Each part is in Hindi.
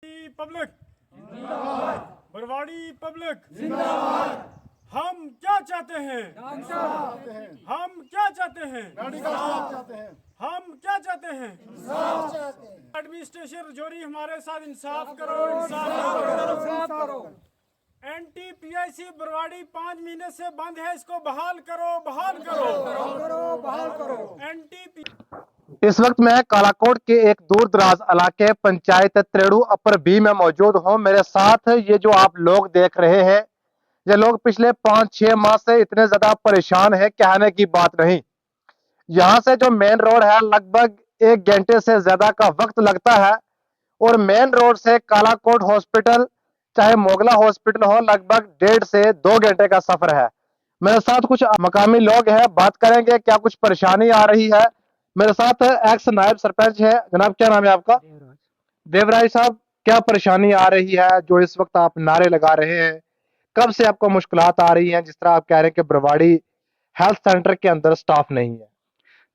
पब्लिक जिंदाबाद, बरवाड़ी पब्लिक जिंदाबाद। हम क्या चाहते हैं? हम क्या चाहते हैं? हम क्या चाहते हैं? एडमिनिस्ट्रेशन रजौरी हमारे साथ इंसाफ करो, इंसाफ करो। NTPIC बरवाड़ी 5 महीने से बंद है, इसको बहाल करो, बहाल करो। इस वक्त मैं कालाकोट के एक दूर दराज इलाके पंचायत त्रेड़ू अपर बी में मौजूद हूं। मेरे साथ ये जो आप लोग देख रहे हैं, ये लोग पिछले 5-6 माह से इतने ज्यादा परेशान हैं, कहने की बात नहीं। यहाँ से जो मेन रोड है लगभग 1 घंटे से ज्यादा का वक्त लगता है, और मेन रोड से कालाकोट हॉस्पिटल चाहे मोगला हॉस्पिटल हो लगभग 1.5 से 2 घंटे का सफर है। मेरे साथ कुछ मकामी लोग हैं, बात करेंगे क्या कुछ परेशानी आ रही है। मेरे साथ एक्स नायब सरपंच है। जनाब क्या नाम है आपका? देवराज साहब, क्या परेशानी आ रही है जो इस वक्त आप नारे लगा रहे हैं? कब से आपको मुश्किलात आ रही हैं? जिस तरह आप कह रहे हैं कि बरवाड़ी हेल्थ सेंटर के अंदर स्टाफ नहीं है।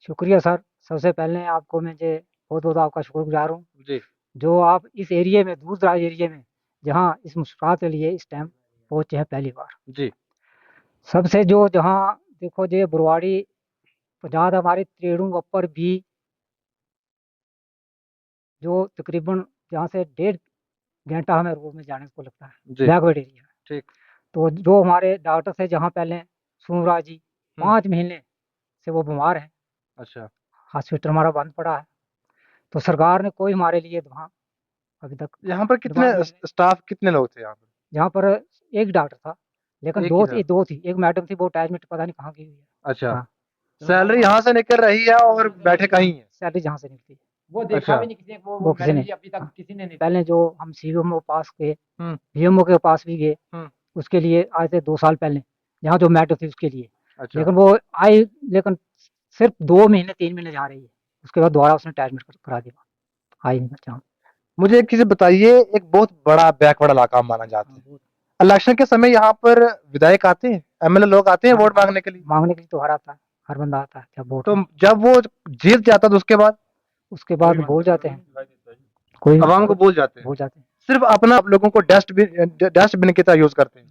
शुक्रिया सर। सबसे पहले आपको मैं जे बहुत बहुत आपका शुक्रगुजार हूँ जी जो आप इस एरिया में, दूर दराज एरिया में, जहाँ इस मुश्किल के लिए इस टाइम पहुँचे हैं पहली बार। जी सबसे जो जहाँ देखो जे बरवाड़ी पंजाब हमारे त्रेड़ू अपर भी जो तकरीबन जहाँ से 1.5 घंटा हमें रोड में जाने को लगता है, जी बैकवर्ड एरिया। ठीक। तो जो हमारे डॉक्टर थे जहाँ पहले सोमराज जी 5 महीने से वो बीमार है, अच्छा। हॉस्पिटल हमारा बंद पड़ा है। तो सरकार ने कोई हमारे लिए वहाँ अभी तक यहाँ पर कितने स्टाफ, कितने लोग थे यहाँ पर? यहाँ पर एक डॉक्टर था, लेकिन एक ही था। दो थी। एक मैडम थी, वो अटैचमेंट पता नहीं कहाँ की हुई है। अच्छा। हाँ, सैलरी यहाँ से निकल रही है और बैठे कहीं है। सैलरी जहाँ से निकलती है वो देखा अच्छा। भी नहीं किसी ने, वो किसी मैडम ने जी अभी तक किसी ने नहीं। पहले जो हम CVMO पास गए, हम्म। VMO के पास भी गए, हम्म। उसके लिए आज से 2 साल पहले, जहाँ जो मैडम थी उसके लिए। अच्छा। लेकिन वो आई, लेकिन सिर्फ 2 महीने 3 महीने जा रही है, उसके बाद दोबारा उसने अटैचमेंट करा दिया, आई नहीं जहाँ। मुझे एक चीज बताइए, एक बहुत बड़ा बैकवर्ड इलाका माना जाता है, इलेक्शन के समय यहाँ पर विधायक आते हैं, MLA लोग आते हैं वोट मांगने के लिए? मांगने के लिए तो हर आता है, हर बंदा आता है जब वोट तो जब वो जीत जाता तो उसके बाद भूल जाते हैं, कोई आवाम को भूल जाते हैं, भूल जाते हैं। सिर्फ अपना आप लोगों को डस्टबिन की तरह यूज करते हैं।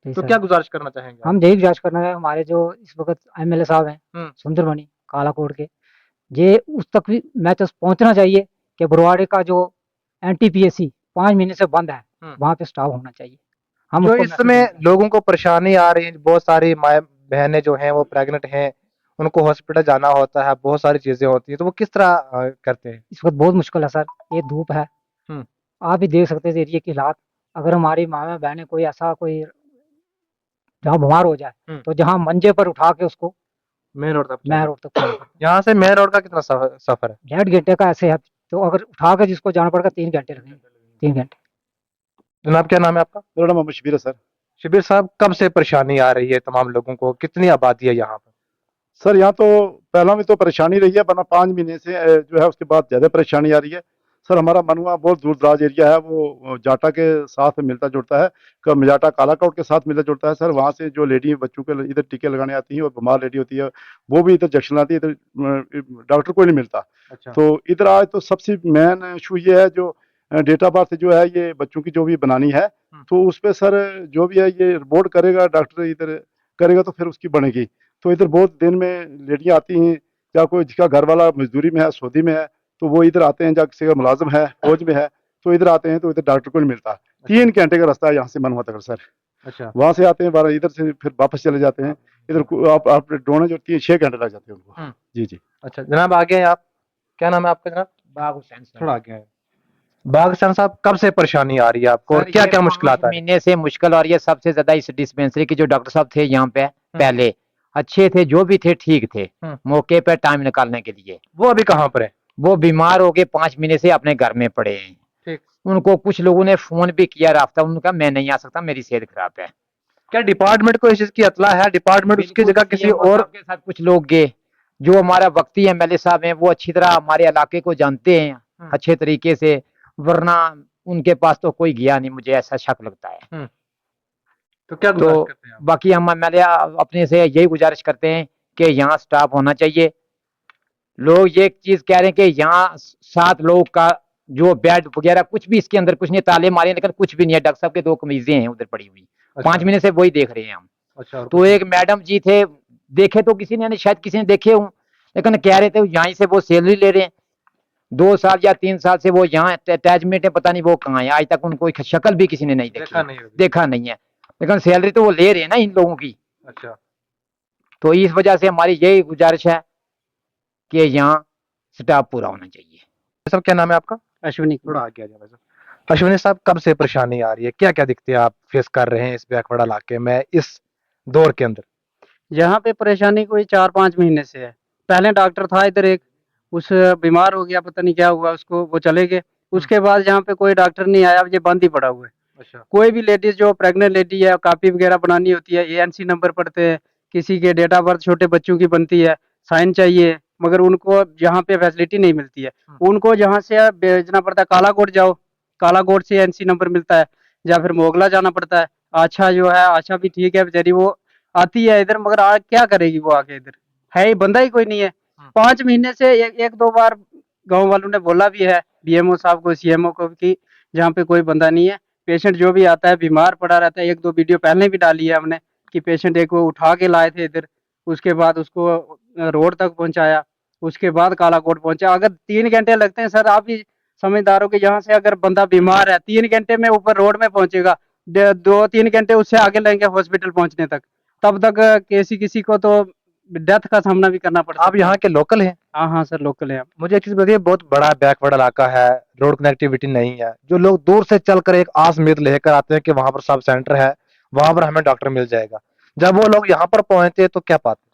जी तो सर। क्या गुजारिश करना चाहेंगे आप? हम यही गुजारिश करना है, हमारे जो इस वक्त MLA साहब हैं सुंदरमणि कालाकोट के, ये उस तक भी मैसेज पहुंचना चाहिए कि बरवाड़े का जो NTPAC 5 महीने से बंद है, वहाँ पे स्टाफ होना चाहिए। हम जो उसको इस समय लोगों को परेशानी आ रही है, बहुत सारी माए बहनें जो हैं वो प्रेग्नेंट हैं, उनको हॉस्पिटल जाना होता है, बहुत सारी चीजें होती है, तो वो किस तरह करते हैं? इस वक्त बहुत मुश्किल है सर, ये धूप है, आप भी देख सकते हैं एरिया की हालात। अगर हमारी माँ बहनें कोई ऐसा कोई जहाँ बीमार हो जाए, तो जहाँ मंजे पर उठा के उसको मेन रोड तक यहाँ से मेन रोड का कितना सफर है? 1.5 घंटे का ऐसे है, तो अगर उठा के जिसको जाना पड़ेगा 3 घंटे लगेंगे, 3 घंटे। जनाब क्या नाम है आपका? मेरा नाम मोहम्मद शबीर है सर। शिबिर साहब, कब से परेशानी आ रही है तमाम लोगों को? कितनी आबादी है यहाँ पर? सर यहाँ तो पहला में तो परेशानी रही है, वरना 5 महीने से जो है उसके बाद ज़्यादा परेशानी आ रही है। सर हमारा मनुआ बहुत दूर दराज एरिया है, वो जाटा के साथ मिलता जुलता है, मजाटा कालाकोट के साथ मिलता जुलता है। सर वहाँ से जो लेडी बच्चों के इधर टीके लगाने आती हैं और बीमार लेडी होती है, वो भी इधर जंक्शन आती है, इधर डॉक्टर कोई नहीं मिलता। अच्छा। तो इधर आज तो सबसे मेन इशू ये है, जो डेट ऑफ बर्थ जो है ये बच्चों की जो भी बनानी है, तो उस पर सर जो भी है ये रिपोर्ट करेगा डॉक्टर, इधर करेगा तो फिर उसकी बनेगी। तो इधर बहुत दिन में लेडियाँ आती हैं, या कोई जिसका घर वाला मजदूरी में है, सऊदी में है, तो वो इधर आते हैं, या किसी का मुलाजिम है, फौज में है, तो इधर आते हैं, तो इधर डॉक्टर को नहीं मिलता। 3 घंटे का रास्ता है यहाँ से मनुआ तक सर। अच्छा। वहाँ से आते हैं 12, इधर से फिर वापस चले जाते हैं। इधर आप ढूंढने जो 3-6 घंटे लग जाते हैं उनको। जी जी। अच्छा जनाब, आगे हैं आप, क्या नाम है आपका जनाब? बाग हुसैन थोड़ा आगे हैं। बाग हुसैन साहब, कब से परेशानी आ रही है आपको और क्या क्या मुश्किल आता है? महीने से मुश्किल और ये सबसे ज्यादा इस डिस्पेंसरी के जो डॉक्टर साहब थे यहाँ पे पहले अच्छे थे, जो भी थे ठीक थे, मौके पर टाइम निकालने के लिए। वो अभी कहाँ पर है? वो बीमार हो गए, 5 महीने से अपने घर में पड़े हैं। ठीक। उनको कुछ लोगों ने फोन भी किया, रास्ता उनका, मैं नहीं आ सकता, मेरी सेहत खराब है। क्या डिपार्टमेंट को इस चीज की इत्तला है? डिपार्टमेंट उसकी जगह किसी और के साथ कुछ लोग गए, जो हमारा वक्ती MLA साहब हैं, वो अच्छी तरह हमारे इलाके को जानते हैं अच्छे तरीके से, वरना उनके पास तो कोई गया नहीं, मुझे ऐसा शक लगता है। तो क्या गुजारिश करते हैं आप? बाकी हम MLA अपने से यही गुजारिश करते हैं कि यहाँ स्टाफ होना चाहिए। लोग ये चीज कह रहे हैं कि यहाँ 7 लोग का जो बेड वगैरह कुछ भी इसके अंदर कुछ नहीं, ताले मारे हैं, लेकिन कुछ भी नहीं है। डॉक्टर साहब के 2 कमीजें हैं उधर पड़ी हुई। 5 महीने से वही देख रहे हैं हम। अच्छा, तो एक मैडम जी थे, देखे तो किसी ने, शायद किसी ने देखे हूँ, लेकिन कह रहे थे यहाँ से वो सैलरी ले रहे हैं। 2 साल या 3 साल से वो यहाँ अटैचमेंट है, पता नहीं वो कहाँ है। आज तक उनको शक्ल भी किसी ने नहीं देखा नहीं है, लेकिन सैलरी तो वो ले रहे हैं ना इन लोगों की। अच्छा, तो इस वजह से हमारी यही गुजारिश है कि यहाँ स्टाफ पूरा होना चाहिए। सब क्या नाम है आपका? अश्विनी थोड़ा आगे आ जाए भाई साहब। अश्विनी साहब, कब से परेशानी आ रही है, क्या क्या दिक्कतें आप फेस कर रहे हैं इस बैकवर्ड इलाके में इस दौर के अंदर? यहाँ पे परेशानी कोई 4-5 महीने से है। पहले डॉक्टर था इधर एक, उस बीमार हो गया, पता नहीं क्या हुआ उसको, वो चले गए। उसके बाद यहाँ पे कोई डॉक्टर नहीं आया, अब ये बंद ही पड़ा हुआ है। अच्छा, कोई भी लेडीज जो प्रेग्नेंट लेडी है, कॉपी वगैरह बनानी होती है, एएनसी नंबर पड़ते हैं, किसी के डेट ऑफ बर्थ छोटे बच्चों की बनती है, साइन चाहिए, मगर उनको यहाँ पे फैसिलिटी नहीं मिलती है। उनको जहाँ से भेजना पड़ता है, कालाकोट जाओ, कालाकोट से एएनसी नंबर मिलता है, या फिर मोगला जाना पड़ता है। आशा जो है, आशा भी ठीक है बेचारी, वो आती है इधर, मगर क्या करेगी वो आके इधर, है ही बंदा ही कोई नहीं है। 5 महीने से एक दो बार गांव वालों ने बोला भी है बीएमओ साहब को, सीएमओ को, कि जहाँ पे कोई बंदा नहीं है। पेशेंट जो भी आता है बीमार पड़ा रहता है। 1-2 वीडियो पहले भी डाली है हमने कि पेशेंट एक वो उठा के लाए थे इधर, उसके बाद उसको रोड तक पहुंचाया, उसके बाद कालाकोट पहुंचा। अगर 3 घंटे लगते हैं सर, आप भी समझदार हो कि यहाँ से अगर बंदा बीमार है 3 घंटे में ऊपर रोड में पहुंचेगा, 2-3 घंटे उससे आगे लगेंगे हॉस्पिटल पहुंचने तक, तब तक किसी को तो डेथ का सामना भी करना पड़ता है। आप यहाँ के लोकल हैं? हाँ हाँ सर, लोकल है। मुझे एक चीज बताइए, बहुत बड़ा बैकवर्ड इलाका है, रोड कनेक्टिविटी नहीं है, जो लोग दूर से चलकर एक आस उम्मीद लेकर आते हैं कि वहां पर सब सेंटर है, वहां पर हमें डॉक्टर मिल जाएगा, जब वो लोग यहाँ पर पहुंचते हैं तो क्या पाते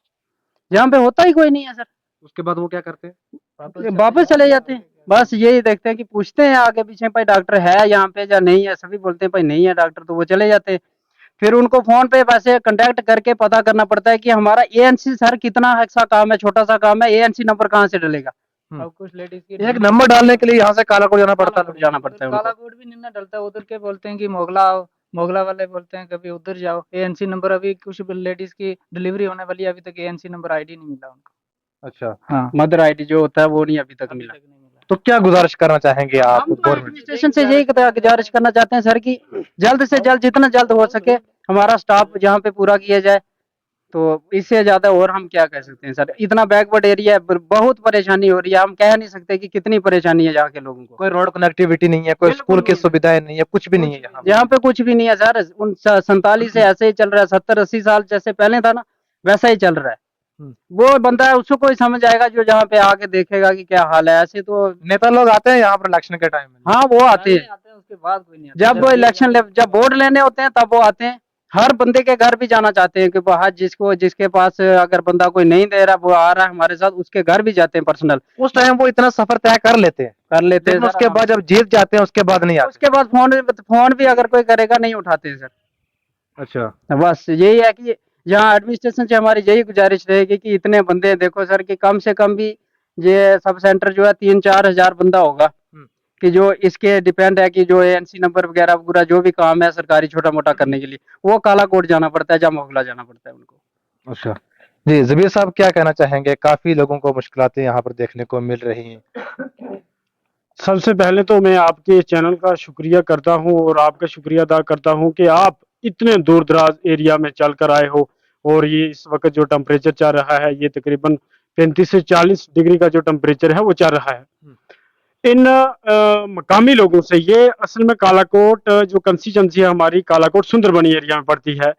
यहाँ पे होता ही कोई नहीं है सर, हैं? उसके बाद वो क्या करते हैं? वापस चले जाते हैं। बस यही देखते हैं कि पूछते हैं आगे पीछे, भाई डॉक्टर है यहाँ पे या नहीं है, सभी बोलते हैं भाई नहीं है डॉक्टर, तो वो चले जाते हैं। फिर उनको फोन पे वैसे कांटेक्ट करके पता करना पड़ता है कि हमारा एएनसी सर कितना सा काम है, छोटा सा काम है, एएनसी नंबर कहाँ से डलेगा। अब कुछ लेडीज की एक नंबर डालने के लिए यहाँ से कालाकोट जाना पड़ता है। जाना पड़ता है उनको। कालाकोट भी नहीं डलता, उधर के बोलते हैं कि मोगला आओ, मोगला वाले बोलते हैं कभी उधर जाओ। एएनसी नंबर, अभी कुछ लेडीज की डिलीवरी होने वाली है, अभी तक एएनसी नंबर आईडी नहीं मिला उनको। अच्छा, हाँ, मदर आईडी जो होता है वो नहीं अभी तक अभी मिला। तक नहीं मिला। तो क्या गुजारिश करना चाहेंगे आप हम तो गवर्नमेंट? एडमिनिस्ट्रेशन से यही गुजारिश करना चाहते हैं सर कि जल्द से जल्द, जितना जल्द हो सके हमारा स्टाफ यहाँ पे पूरा किया जाए। तो इससे ज्यादा और हम क्या कह सकते हैं सर, इतना बैकवर्ड एरिया है, बहुत परेशानी हो रही है। हम कह नहीं सकते कि कितनी परेशानी है यहाँ के लोगों को। कोई रोड कनेक्टिविटी नहीं है, कोई स्कूल की सुविधाएं नहीं है, कुछ भी नहीं है यहाँ पे। यहाँ पे कुछ भी नहीं है सर। 47 से ऐसे ही चल रहा है, 70-80 साल जैसे पहले था ना, वैसा ही चल रहा है। वो बंदा है, उसको कोई समझ आएगा जो जहाँ पे आके देखेगा कि क्या हाल है। ऐसे तो नेता लोग आते हैं यहाँ पर इलेक्शन के टाइम में? हाँ, वो आते हैं उसके बाद कोई नहीं आता। जब वो इलेक्शन जब वोट लेने होते हैं तब वो आते हैं। हर बंदे के घर भी जाना चाहते हैं कि बाहर जिसके पास अगर बंदा कोई नहीं दे रहा, वो आ रहा है हमारे साथ, उसके घर भी जाते हैं पर्सनल। उस टाइम वो इतना सफर तय कर लेते हैं, लेकिन लेकिन उसके बाद जब जीत जाते हैं उसके बाद नहीं आते। उसके बाद फोन भी अगर कोई करेगा नहीं उठाते हैं सर। अच्छा, बस यही है कि यहाँ एडमिनिस्ट्रेशन से हमारी यही गुजारिश रहेगी कि इतने बंदे देखो सर कि कम से कम भी ये सब सेंटर जो है 3-4 हजार बंदा होगा कि जो इसके डिपेंड है कि जो एएनसी नंबर वगैरह पूरा जो भी काम है सरकारी छोटा मोटा करने के लिए, वो कालाकोट जाना पड़ता है या मोगला जाना पड़ता है उनको। अच्छा जी, जबीर साहब क्या कहना चाहेंगे? काफी लोगों को मुश्किलातें यहाँ पर देखने को मिल रही हैं। सबसे पहले तो मैं आपके चैनल का शुक्रिया करता हूं और आपका शुक्रिया अदा करता हूं कि आप इतने दूर दराज एरिया में चल कर आए हो। और ये इस वक्त जो टेम्परेचर चल रहा है, ये तकरीबन 35 से 40 डिग्री का जो टेम्परेचर है वो चल रहा है। इन मकामी लोगों से, ये असल में कालाकोट जो कंस्टिट्यूंसी है हमारी, कालाकोट सुंदरबनी एरिया में पड़ती है।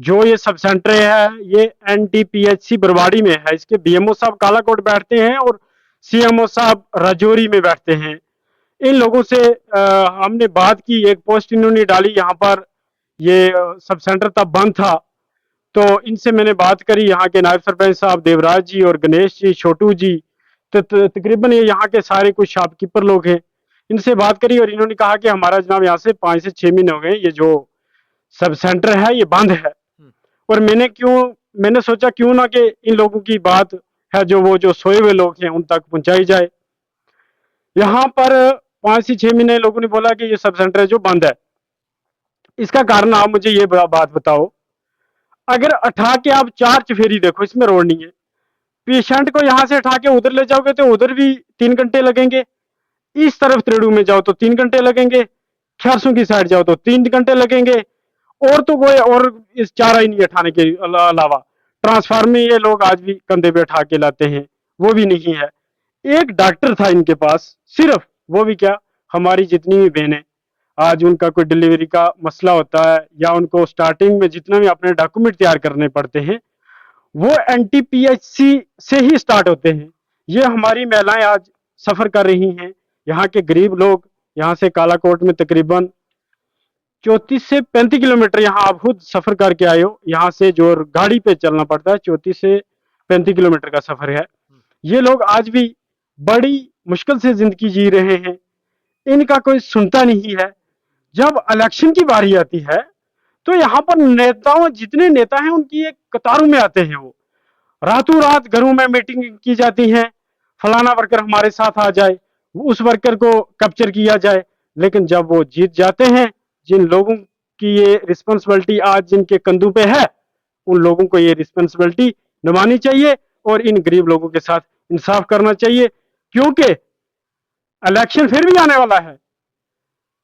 जो ये सब सेंटर है ये एनटीपीएचसी बरवाड़ी में है। इसके बीएमओ साहब कालाकोट बैठते हैं और सीएमओ साहब राजौरी में बैठते हैं। इन लोगों से हमने बात की, एक पोस्ट इन्होंने डाली यहाँ पर, ये सब सेंटर तब बंद था, तो इनसे मैंने बात करी, यहाँ के नायब सरपंच साहब देवराज जी और गणेश जी, छोटू जी, तो तकरीबन ये यहाँ के सारे कुछ शॉपकीपर लोग हैं। इनसे बात करी और इन्होंने कहा कि हमारा जनाब यहाँ से 5 से 6 महीने हो गए ये जो सब सेंटर है ये बंद है। और मैंने सोचा क्यों ना कि इन लोगों की बात है जो वो जो सोए हुए लोग हैं उन तक पहुंचाई जाए। यहाँ पर 5 से 6 महीने लोगों ने बोला कि ये सब सेंटर है जो बंद है। इसका कारण आप मुझे ये बात बताओ, अगर उठा के आप 4 चफेरी देखो, इसमें रोड नहीं है, पेशेंट को यहाँ से उठा के उधर ले जाओगे तो उधर भी 3 घंटे लगेंगे, इस तरफ त्रेड़ू में जाओ तो 3 घंटे लगेंगे, ख्यारसों की साइड जाओ तो 3 घंटे लगेंगे। और तो कोई और इस चारा ही नहीं है ठाणे के अलावा। ट्रांसफार्मर में ये लोग आज भी कंधे पे उठा के लाते हैं, वो भी नहीं है। एक डॉक्टर था इनके पास सिर्फ, वो भी क्या, हमारी जितनी भी बहनें आज उनका कोई डिलीवरी का मसला होता है या उनको स्टार्टिंग में जितना भी अपने डॉक्यूमेंट तैयार करने पड़ते हैं वो एनटीपीएचसी से ही स्टार्ट होते हैं। ये हमारी महिलाएं आज सफर कर रही हैं। यहाँ के गरीब लोग यहाँ से कालाकोट में तकरीबन 34 से 35 किलोमीटर यहाँ आप खुद सफर करके आए हो। यहाँ से जो गाड़ी पे चलना पड़ता है 34 से 35 किलोमीटर का सफर है। ये लोग आज भी बड़ी मुश्किल से जिंदगी जी रहे हैं, इनका कोई सुनता नहीं है। जब इलेक्शन की बारी आती है तो यहाँ पर नेताओं, जितने नेता हैं उनकी एक कतारों में आते हैं। वो रातों रात घरों में मीटिंग की जाती है, फलाना वर्कर हमारे साथ आ जाए, उस वर्कर को कैप्चर किया जाए। लेकिन जब वो जीत जाते हैं, जिन लोगों की ये रिस्पॉन्सिबिलिटी आज जिनके कंधों पे है, उन लोगों को ये रिस्पॉन्सिबिलिटी निभानी चाहिए और इन गरीब लोगों के साथ इंसाफ करना चाहिए। क्योंकि इलेक्शन फिर भी आने वाला है,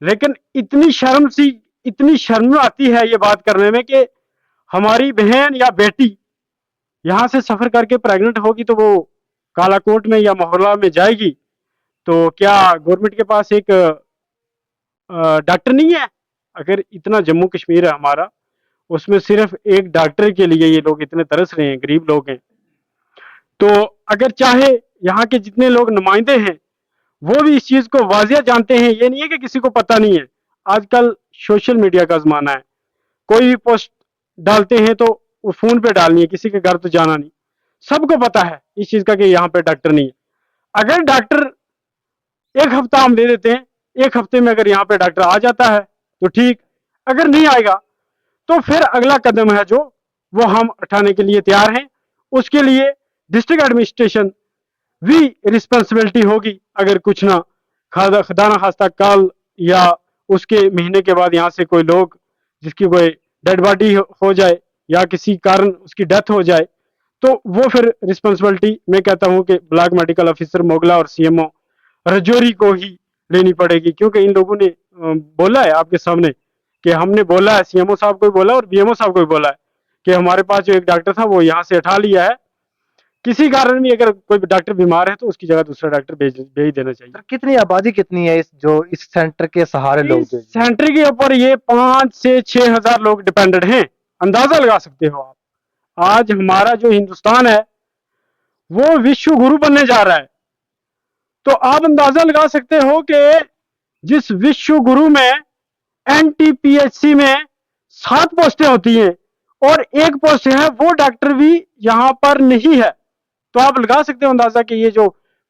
लेकिन इतनी शर्म आती है ये बात करने में कि हमारी बहन या बेटी यहाँ से सफर करके प्रेग्नेंट होगी तो वो कालाकोट में या मोहल्ला में जाएगी, तो क्या गवर्नमेंट के पास एक डॉक्टर नहीं है? अगर इतना जम्मू कश्मीर है हमारा, उसमें सिर्फ एक डॉक्टर के लिए ये लोग इतने तरस रहे हैं, गरीब लोग हैं। तो अगर चाहे यहाँ के जितने लोग नुमाइंदे हैं वो भी इस चीज को वाजिया जानते हैं, ये नहीं है कि किसी को पता नहीं है। आजकल सोशल मीडिया का जमाना है, कोई भी पोस्ट डालते हैं तो वो फोन पे डालनी है, किसी के घर तो जाना नहीं। सबको पता है इस चीज का कि यहाँ पे डॉक्टर नहीं है। अगर डॉक्टर एक हफ्ता हम दे देते हैं, एक हफ्ते में अगर यहाँ पे डॉक्टर आ जाता है तो ठीक, अगर नहीं आएगा तो फिर अगला कदम है जो वो हम उठाने के लिए तैयार हैं। उसके लिए डिस्ट्रिक्ट एडमिनिस्ट्रेशन भी रिस्पॉन्सिबिलिटी होगी। अगर कुछ ना खुदा ना खास्ता कल या उसके महीने के बाद यहाँ से कोई लोग जिसकी कोई डेड बॉडी हो जाए या किसी कारण उसकी डेथ हो जाए, तो वो फिर रिस्पॉन्सिबिलिटी मैं कहता हूँ कि ब्लॉक मेडिकल ऑफिसर मोगला और सीएमओ रजौरी को ही लेनी पड़ेगी। क्योंकि इन लोगों ने बोला है आपके सामने कि हमने बोला है, सीएमओ साहब को भी बोला और बीएमओ साहब को भी बोला है कि हमारे पास जो एक डॉक्टर था वो यहाँ से हटा लिया है। किसी कारण भी अगर कोई डॉक्टर बीमार है तो उसकी जगह दूसरा डॉक्टर भेज देना चाहिए। सर कितनी आबादी कितनी है इस सेंटर के सहारे लोग जो सेंटर के ऊपर ये 5 से 6 हजार लोग डिपेंडेंट हैं। अंदाजा लगा सकते हो आप, आज हमारा जो हिंदुस्तान है वो विश्व गुरु बनने जा रहा है। तो आप अंदाजा लगा सकते हो कि जिस विश्व गुरु में एनटीपीएचसी में 7 पोस्टें होती हैं और एक पोस्ट है वो डॉक्टर भी यहाँ पर नहीं है, तो आप लगा सकते हो अंदाजा कि ये जो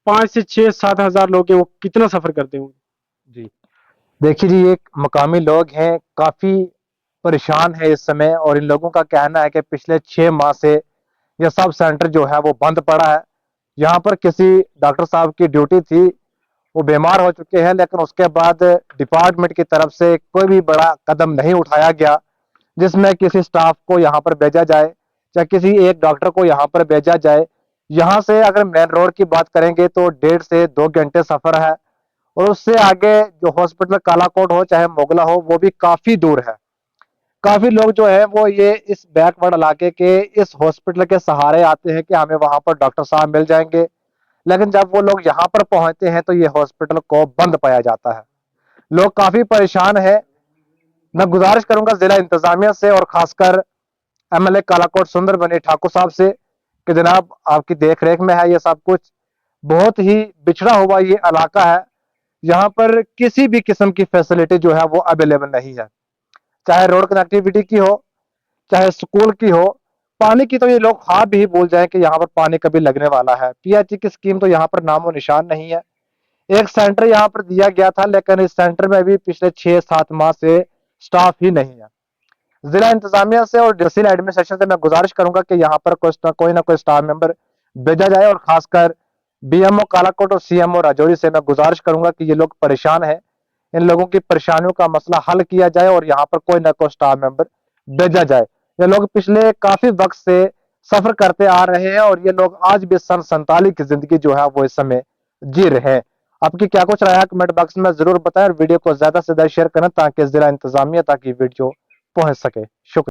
5 से 6-7 हजार लोग हैं वो कितना सफर करते होंगे। जी देखिए जी, एक मकामी लोग हैं, काफी परेशान है इस समय और इन लोगों का कहना है कि पिछले 6 माह से यह सब सेंटर जो है वो बंद पड़ा है। यहाँ पर किसी डॉक्टर साहब की ड्यूटी थी, वो बीमार हो चुके हैं, लेकिन उसके बाद डिपार्टमेंट की तरफ से कोई भी बड़ा कदम नहीं उठाया गया जिसमें किसी स्टाफ को यहाँ पर भेजा जाए या किसी एक डॉक्टर को यहाँ पर भेजा जाए। यहाँ से अगर मेन रोड की बात करेंगे तो 1.5 से 2 घंटे सफर है और उससे आगे जो हॉस्पिटल कालाकोट हो चाहे मोगला हो वो भी काफी दूर है। काफी लोग जो है वो ये इस बैकवर्ड इलाके के इस हॉस्पिटल के सहारे आते हैं कि हमें वहां पर डॉक्टर साहब मिल जाएंगे, लेकिन जब वो लोग यहाँ पर पहुंचते हैं तो ये हॉस्पिटल को बंद पाया जाता है। लोग काफी परेशान है। मैं गुजारिश करूंगा जिला इंतजामिया से और खासकर एमएलए कालाकोट सुंदर बनी ठाकुर साहब से कि जनाब आपकी देख रेख में है ये सब कुछ, बहुत ही बिछड़ा हुआ ये इलाका है, यहाँ पर किसी भी किस्म की फैसिलिटी जो है वो अवेलेबल नहीं है, चाहे रोड कनेक्टिविटी की हो चाहे स्कूल की हो। पानी की तो ये लोग ख्वाब भी भूल जाए कि यहाँ पर पानी कभी लगने वाला है। पीएचई की स्कीम तो यहाँ पर नामो निशान नहीं है। एक सेंटर यहाँ पर दिया गया था लेकिन इस सेंटर में भी पिछले 6-7 माह से स्टाफ ही नहीं है। जिला इंतजामिया से और डिस्ट्रिक्ट एडमिनिस्ट्रेशन से मैं गुजारिश करूंगा कि यहाँ पर कोई ना कोई स्टाफ मेंबर भेजा जाए और खासकर बीएमओ कालाकोट और सीएमओ राजौरी से मैं गुजारिश करूंगा कि ये लोग परेशान हैं, इन लोगों की परेशानियों का मसला हल किया जाए और यहाँ पर कोई ना कोई स्टाफ मेंबर भेजा जाए। ये लोग पिछले काफी वक्त से सफर करते आ रहे हैं और ये लोग आज भी सन 47 की जिंदगी जो है वो इस समय जी रहे हैं। आपकी क्या कुछ राय है कमेंट बॉक्स में जरूर बताएं और वीडियो को ज्यादा से ज्यादा शेयर करें ताकि जिला इंतजामिया तक ये वीडियो पहुंच सके। शुक्रिया।